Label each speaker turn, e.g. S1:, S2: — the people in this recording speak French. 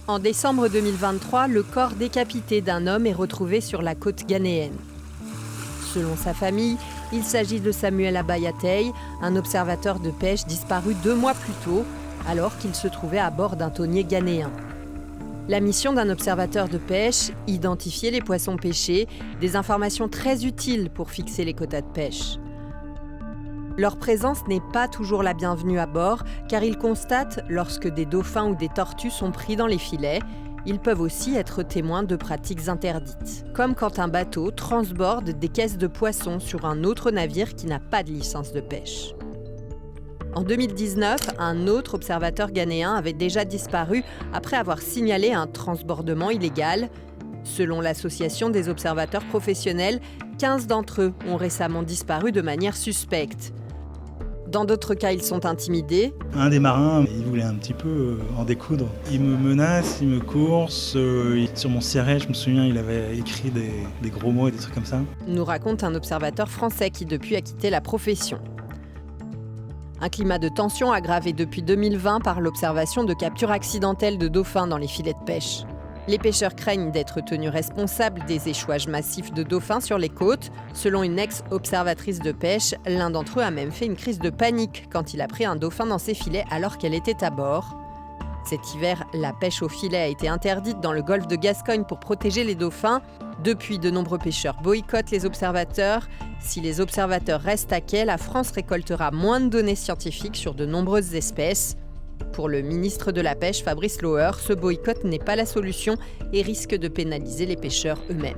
S1: En décembre 2023, le corps décapité d'un homme est retrouvé sur la côte ghanéenne. Selon sa famille, il s'agit de Samuel Abayatey, un observateur de pêche disparu 2 mois plus tôt, alors qu'il se trouvait à bord d'un thonier ghanéen. La mission d'un observateur de pêche, identifier les poissons pêchés, des informations très utiles pour fixer les quotas de pêche. Leur présence n'est pas toujours la bienvenue à bord, car ils constatent, lorsque des dauphins ou des tortues sont pris dans les filets, ils peuvent aussi être témoins de pratiques interdites. Comme quand un bateau transborde des caisses de poissons sur un autre navire qui n'a pas de licence de pêche. En 2019, un autre observateur ghanéen avait déjà disparu après avoir signalé un transbordement illégal. Selon l'Association des observateurs professionnels, 15 d'entre eux ont récemment disparu de manière suspecte. Dans d'autres cas, ils sont intimidés.
S2: Un des marins, il voulait un petit peu en découdre. Il me menace, il me course. Sur mon ciré, je me souviens, il avait écrit des gros mots et des trucs comme ça.
S1: Nous raconte un observateur français qui depuis a quitté la profession. Un climat de tension aggravé depuis 2020 par l'observation de captures accidentelles de dauphins dans les filets de pêche. Les pêcheurs craignent d'être tenus responsables des échouages massifs de dauphins sur les côtes. Selon une ex-observatrice de pêche, l'un d'entre eux a même fait une crise de panique quand il a pris un dauphin dans ses filets alors qu'elle était à bord. Cet hiver, la pêche au filet a été interdite dans le golfe de Gascogne pour protéger les dauphins. Depuis, de nombreux pêcheurs boycottent les observateurs. Si les observateurs restent à quai, la France récoltera moins de données scientifiques sur de nombreuses espèces. Pour le ministre de la Pêche, Fabrice Loher, ce boycott n'est pas la solution et risque de pénaliser les pêcheurs eux-mêmes.